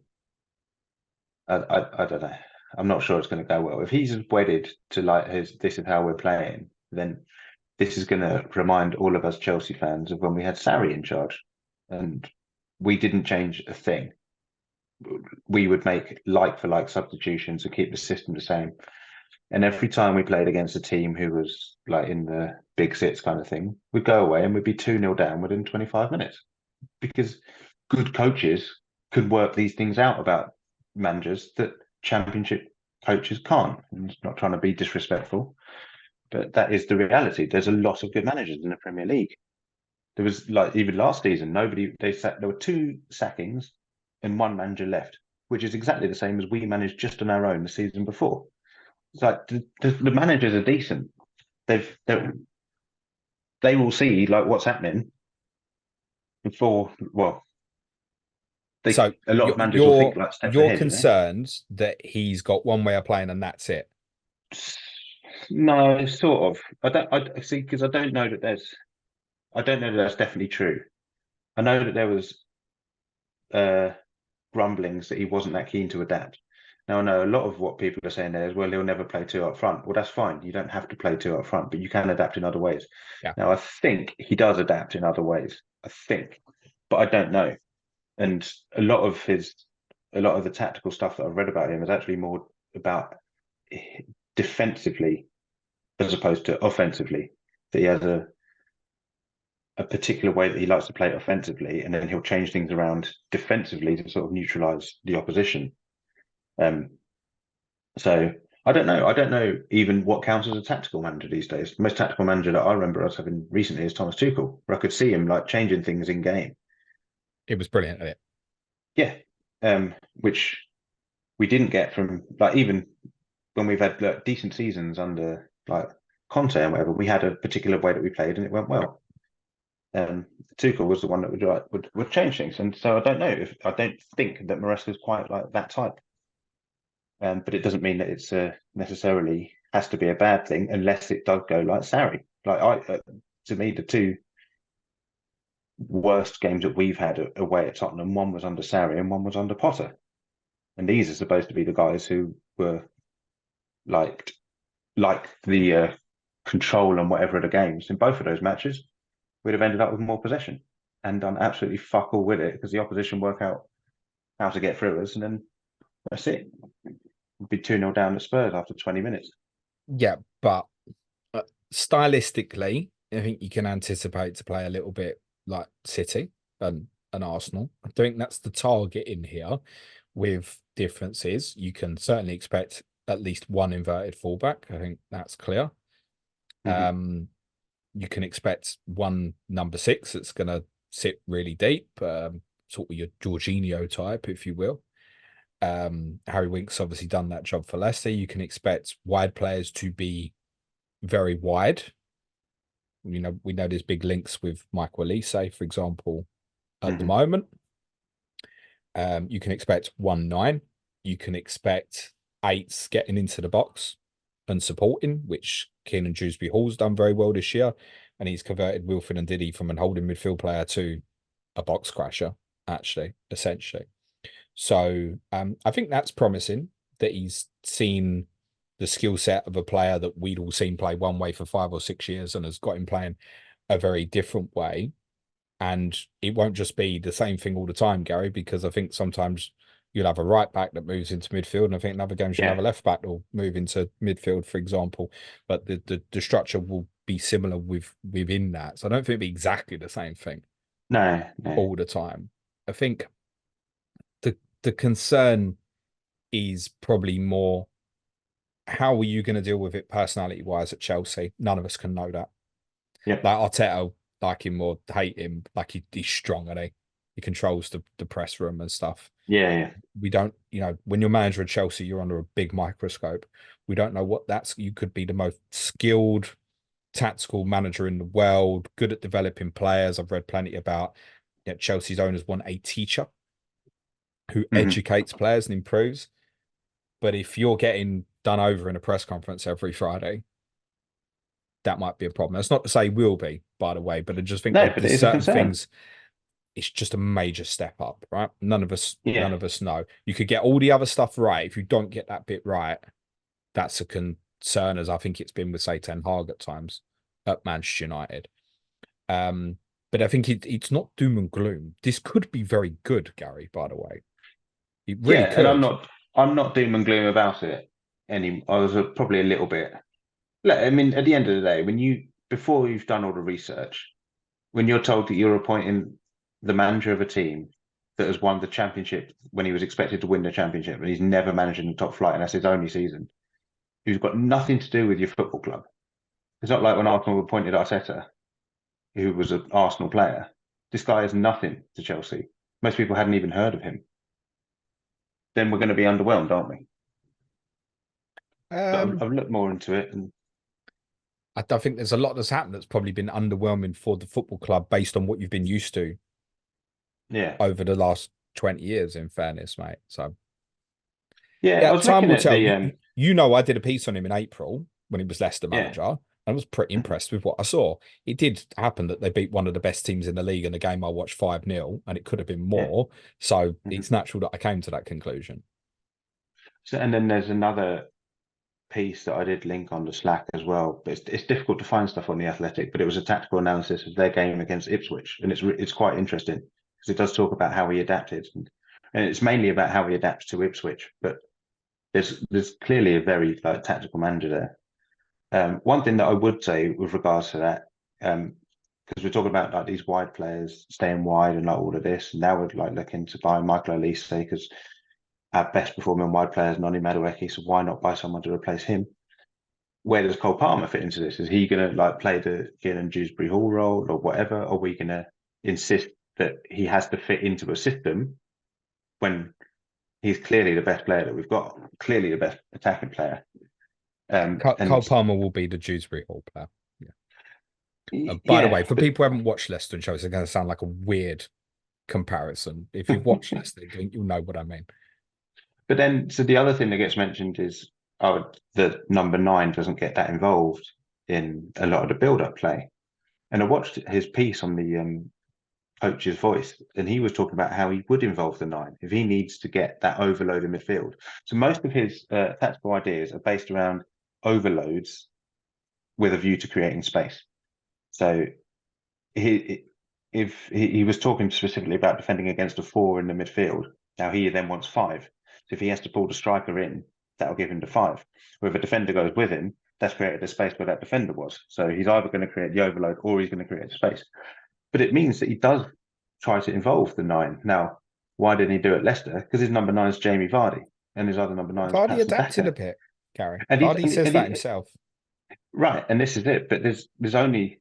I don't know. I'm not sure it's going to go well. If he's wedded to like this is how we're playing, then this is going to remind all of us Chelsea fans of when we had Sarri in charge, and we didn't change a thing. We would make like for like substitutions to keep the system the same. And every time we played against a team who was like in the big six kind of thing, we'd go away and we'd be 2-0 down within 25 minutes because good coaches could work these things out about managers that championship coaches can't. I'm not trying to be disrespectful, but that is the reality. There's a lot of good managers in the Premier League. There was like even last season, there were 2 sackings and 1 manager left, which is exactly the same as we managed just on our own the season before. It's like the managers are decent. They will see like what's happening before. Well, So a lot you're of managers will think you're like steps you're ahead. concerned that he's got one way of playing and that's it. No, sort of. I see because I don't know that there's. I don't know that that's definitely true. I know that there was uh grumblings that he wasn't that keen to adapt. Now I know a lot of what people are saying there is, well, he'll never play 2 up front. Well, that's fine. You don't have to play 2 up front, but you can adapt in other ways. Yeah. Now I think he does adapt in other ways. I think, but I don't know. And a lot of the tactical stuff that I've read about him is actually more about defensively as opposed to offensively. That he has a particular way that he likes to play offensively, and then he'll change things around defensively to sort of neutralize the opposition. Um, so I don't know. I don't know even what counts as a tactical manager these days. The most tactical manager that I remember us having recently is Thomas Tuchel, where I could see him like changing things in game. It was brilliant at it. Yeah, which we didn't get from like even when we've had like, decent seasons under like Conte and whatever. We had a particular way that we played, and it went well. Tuchel was the one that would change things, and so I don't think that Maresca is quite like that type. But it doesn't mean that it's necessarily has to be a bad thing unless it does go like Sarri. To me, the 2 worst games that we've had away at Tottenham, one was under Sarri and one was under Potter. And these are supposed to be the guys who were like the control and whatever of the games. In both of those matches, we'd have ended up with more possession and done absolutely fuck all with it because the opposition work out how to get through us, and then that's it. We'd be 2-0 down at Spurs after 20 minutes. Yeah, but stylistically, I think you can anticipate to play a little bit like City and Arsenal. I think that's the target in here. With differences, you can certainly expect at least one inverted fullback. I think that's clear. Mm-hmm. You can expect one number six that's going to sit really deep, sort of your Jorginho type, if you will. Harry Winks obviously done that job for Leicester. You can expect wide players to be very wide. You know, we know there's big links with Michael Olise, for example, at the Mm-hmm. moment. You can expect 1-9. You can expect eights getting into the box and supporting, which Keenan Dewsbury Hall's done very well this year. And he's converted Wilfred and Diddy from an holding midfield player to a box crasher, actually, essentially. So I think that's promising that he's seen the skill set of a player that we'd all seen play one way for 5 or 6 years and has got him playing a very different way. And it won't just be the same thing all the time, Gary, because I think sometimes you'll have a right back that moves into midfield, and I think in other games you'll have Yeah. a left back that will move into midfield, for example. But the structure will be similar within that. So I don't think it'll be exactly the same thing No, no. all the time. I think the concern is probably more how are you going to deal with it personality wise at Chelsea? None of us can know that. Yep. Like Arteta, like him or hate him, like he's strong and he controls the press room and stuff. Yeah, yeah. We don't, when you're manager of Chelsea, you're under a big microscope. We don't know what that's. You could be the most skilled tactical manager in the world, good at developing players. I've read plenty about Chelsea's owners want a teacher who Mm-hmm. educates players and improves. But if you're getting done over in a press conference every Friday, that might be a problem. That's not to say will be, by the way, but I just think No, that but it there's is a certain concern. things. It's just a major step up, right? None Yeah. of us know. You could get all the other stuff right. If you don't get that bit right, that's a concern, as I think it's been with, say, Ten Hag at times at Manchester United. But I think it's not doom and gloom. This could be very good, Gary, by the way. It really Yeah, and I'm could. not I'm not doom and gloom about it any I was probably a little bit. Look, I mean, at the end of the day, when you before you've done all the research, when you're told that you're appointing the manager of a team that has won the championship when he was expected to win the championship and he's never managed in the top flight and that's his only season, who's got nothing to do with your football club. It's not like when Arsenal appointed Arteta, who was an Arsenal player. This guy is nothing to Chelsea. Most people hadn't even heard of him. Then we're going to be underwhelmed, aren't we? But Um, I've looked more into it, and I think there's a lot that's happened that's probably been underwhelming for the football club based on what you've been used to yeah, over the last 20 years, in fairness, mate. So, yeah. I yeah, was time looking will at tell. the You know, I did a piece on him in April when he was Leicester yeah, manager. I was pretty mhm, impressed with what I saw. It did happen that they beat one of the best teams in the league in a game I watched 5-0, and it could have been yeah. more. So Mhm. it's natural that I came to that conclusion. So, and then there's another piece that I did link on the Slack as well. But it's difficult to find stuff on the Athletic, but it was a tactical analysis of their game against Ipswich, and it's quite interesting because it does talk about how he adapted, and it's mainly about how he adapts to Ipswich. But there's clearly a very tactical manager there. One thing that I would say with regards to that, because we're talking about like these wide players staying wide and like all of this, now we're like looking to buy Michael Olise because our best performing wide player is Noni Madueke, so why not buy someone to replace him? Where does Cole Palmer fit into this? Is he going to like play the Kieran Dewsbury Hall role or whatever? Or are we going to insist that he has to fit into a system when he's clearly the best player that we've got, clearly the best attacking player? Cole And Palmer will be the Dewsbury Hall player. Yeah. By the way, yeah, for people who haven't watched Leicester and shows, it's going to sound like a weird comparison. If you've watched Leicester, you'll know what I mean. but then, so the other thing that gets mentioned is the number nine doesn't get that involved in a lot of the build-up play. And I watched his piece on coach's voice, and he was talking about how he would involve the nine if he needs to get that overload in midfield. So most of his tactical ideas are based around overloads with a view to creating space. So if he was talking specifically about defending against a four in the midfield, now he then wants five. So if he has to pull the striker in, that'll give him the five. Or if a defender goes with him, that's created a space where that defender was. So he's either going to create the overload or he's going to create space. But it means that he does try to involve the nine. Now, why didn't he do it Leicester? Because his number nine is Jamie Vardy, and his other number nine is Vardy Patson adapted a Daka. bit, Gary. And Vardy says that himself. Right, and this is it. But there's only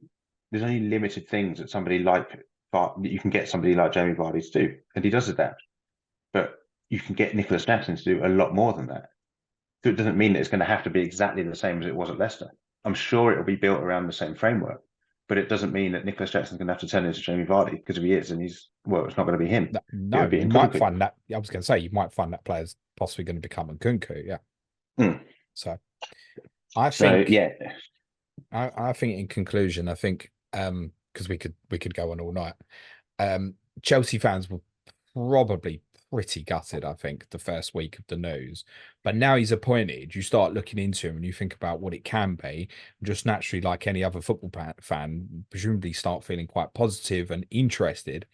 limited things that somebody like that you can get somebody like Jamie Vardy to do, and he does adapt. But you can get Nicholas Jackson to do a lot more than that. So it doesn't mean that it's going to have to be exactly the same as it was at Leicester. I'm sure it'll be built around the same framework, but it doesn't mean that Nicholas Jackson's going to have to turn into Jamie Vardy, because if he is, and it's not going to be him. No, you might find that. I was going to say you might find that player's possibly going to become a Nkunku. Yeah. So I think. So, yeah. I think in conclusion, I think because we could go on all night. Chelsea fans were probably pretty gutted, I think, the first week of the news. But now he's appointed, you start looking into him and you think about what it can be. Just naturally, like any other football fan, presumably start feeling quite positive and interested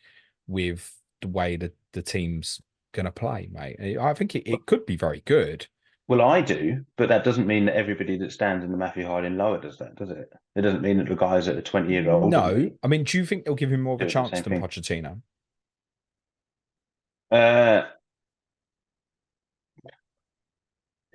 with the way that the team's going to play, mate. I think it could be very good. Well, I do, but that doesn't mean that everybody that stands in the Matthew Harding lower does that, does it? It doesn't mean that the guys that are 20 years old. No, I mean, do you think they'll give him more of a chance than Pochettino? It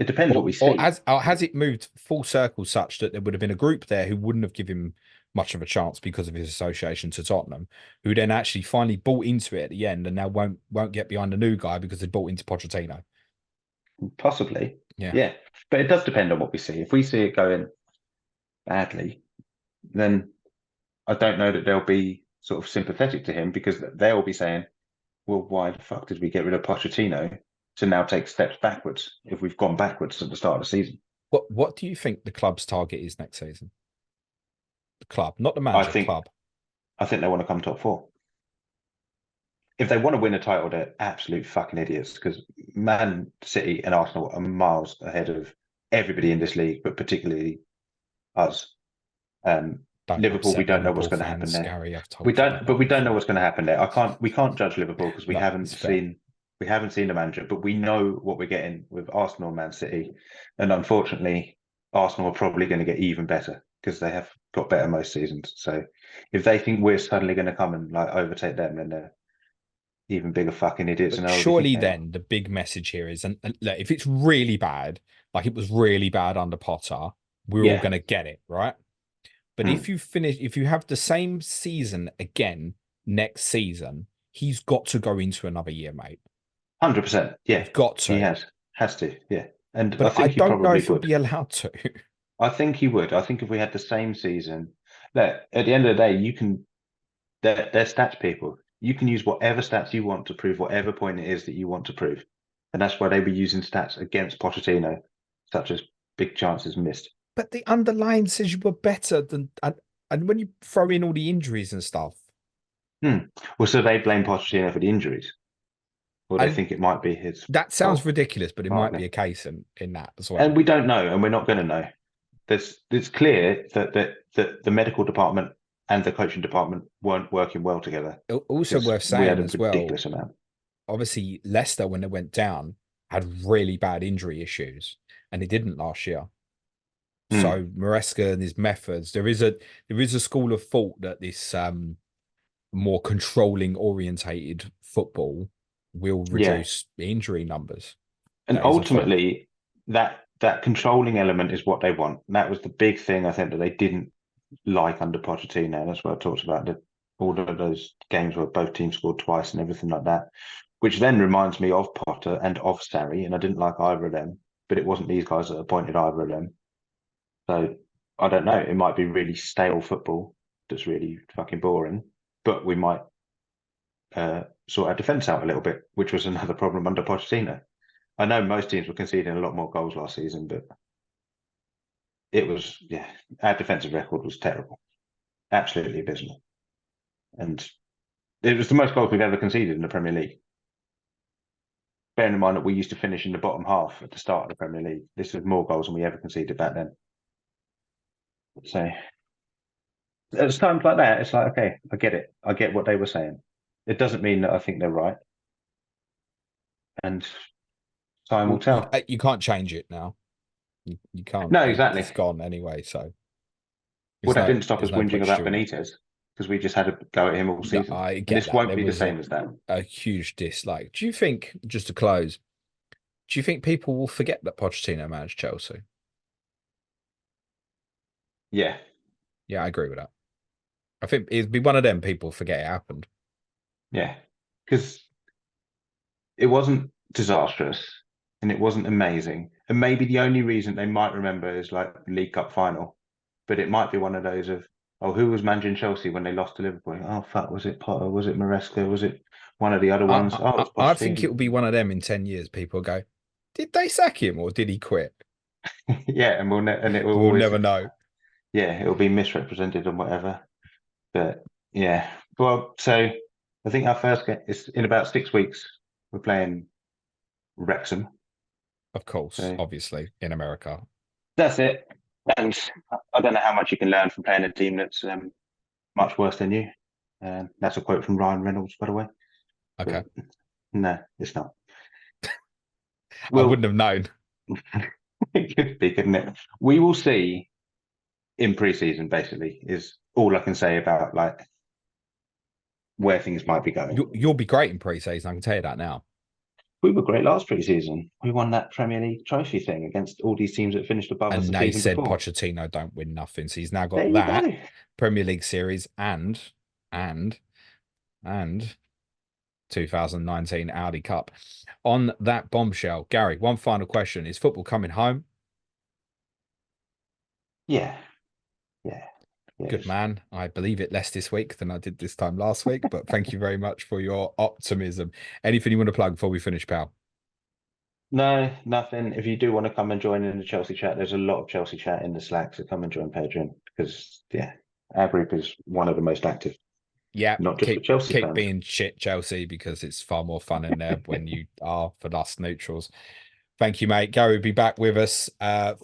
depends what we see. Or has it moved full circle such that there would have been a group there who wouldn't have given him much of a chance because of his association to Tottenham, who then actually finally bought into it at the end and now won't get behind the new guy because they bought into Pochettino? Possibly. Yeah. But it does depend on what we see. If we see it going badly, then I don't know that they'll be sort of sympathetic to him, because they'll be saying, well, why the fuck did we get rid of Pochettino to now take steps backwards if we've gone backwards at the start of the season? What do you think the club's target is next season? The club, not the manager, club. I think they want to come top four. If they want to win a title, they're absolute fucking idiots, because Man City and Arsenal are miles ahead of everybody in this league, but particularly us. Liverpool, we don't know what's going to happen there. Gary, we don't know what's going to happen there. We can't judge Liverpool because we haven't seen the manager, but we know what we're getting with Arsenal and Man City. And unfortunately, Arsenal are probably going to get even better because they have got better most seasons. So if they think we're suddenly going to come and like overtake them, then they're even bigger fucking idiots. But surely then the big message here is, and look, if it's really bad, like it was really bad under Potter, we're all going to get it, right? But if you have the same season again next season, he's got to go into another year, mate. 100%. Yeah. He's got to. He has to. Yeah. But I don't know if he'll be allowed to. I think he would. I think if we had the same season, that at the end of the day, they're stats people. You can use whatever stats you want to prove whatever point it is that you want to prove. And that's why they were using stats against Pochettino, such as big chances missed. But the underlying says you were better than, and when you throw in all the injuries and stuff. Well, so they blame Pochettino for the injuries, or they think it might be his. That sounds ridiculous, but it might be a case in that as well. And we don't know, and we're not going to know. It's clear that the medical department and the coaching department weren't working well together. Also worth saying as well, ridiculous amount. Obviously, Leicester, when they went down, had really bad injury issues, and they didn't last year. So Maresca and his methods, there is a school of thought that this more controlling orientated football will reduce injury numbers. And ultimately, that controlling element is what they want. And that was the big thing I think that they didn't like under Pochettino. That's what I talked about, all of those games where both teams scored twice and everything like that, which then reminds me of Potter and of Sarri, and I didn't like either of them, but it wasn't these guys that appointed either of them. So I don't know. It might be really stale football that's really fucking boring, but we might sort our defence out a little bit, which was another problem under Pochettino. I know most teams were conceding a lot more goals last season, but it was, our defensive record was terrible, absolutely abysmal. And It was the most goals we've ever conceded in the Premier League. Bearing in mind that we used to finish in the bottom half at the start of the Premier League. This was more goals than we ever conceded back then. So at times like that, it's like, okay, I get it. I get what they were saying. It doesn't mean that I think they're right. And time will Well, you, tell. you can't change it now. You can't. No, exactly. It's gone anyway. So Well, there's that no didn't stop us there's no whinging point about stewing it. Benitez because we just had a go at him all No, season. I And get this that. won't There be the was same as that. a huge dislike. Do you think, just to close, do you think people will forget that Pochettino managed Chelsea? Yeah. Yeah, I agree with that. I think it'd be one of them people forget it happened. Yeah. Because it wasn't disastrous and it wasn't amazing. And maybe the only reason they might remember is like the League Cup final. But it might be one of those of, oh, who was managing Chelsea when they lost to Liverpool? Oh, fuck, was it Potter? Was it Maresca? Was it one of the other ones? Oh, it I was think it will be Pochettino. one of them in 10 years. People go, did they sack him or did he quit? Yeah, and and it will We'll always, never know. yeah, it'll be misrepresented and whatever. But yeah, well, so I think our first game is in about 6 weeks. We're playing Wrexham. Of course, So obviously, in America. that's it. And I don't know how much you can learn from playing a team that's much worse than you. That's a quote from Ryan Reynolds, by the way. Okay. But no, it's not. I wouldn't Well, have known. it could be, couldn't it? We will see in pre-season, basically, is all I can say about like where things might be going. You'll be great in pre-season. I can tell you that now. We were great last pre-season. We won that Premier League trophy thing against all these teams that finished above us And the they season said before. Pochettino don't win nothing. So he's now There got you that go. Premier League series and 2019 Audi Cup. On that bombshell, Gary, one final question. Is football coming home? Yeah, yeah, Good yes. man. I believe it less this week than I did this time last week, but thank you very much for your optimism. Anything you want to plug before we finish, pal? No, nothing. If you do want to come and join in the Chelsea chat, there's a lot of Chelsea chat in the Slack, so come and join Patreon because yeah, our group is one of the most active, Yeah, not just for keep Chelsea keep fans. being shit, Chelsea, because it's far more fun in there when you are for us neutrals. Thank you, mate. Gary will be back with us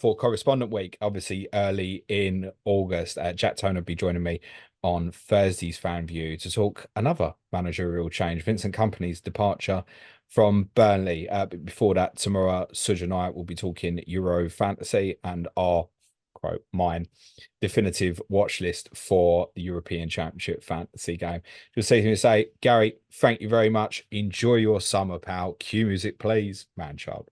for correspondent week, obviously early in August. Jack Tone will be joining me on Thursday's Fan View to talk another managerial change, Vincent Kompany's departure from Burnley. But before that, tomorrow, Suj and I will be talking Euro fantasy and our quote mine definitive watch list for the European Championship fantasy game. Just say, Gary, thank you very much. Enjoy your summer, pal. Cue music, please, man child.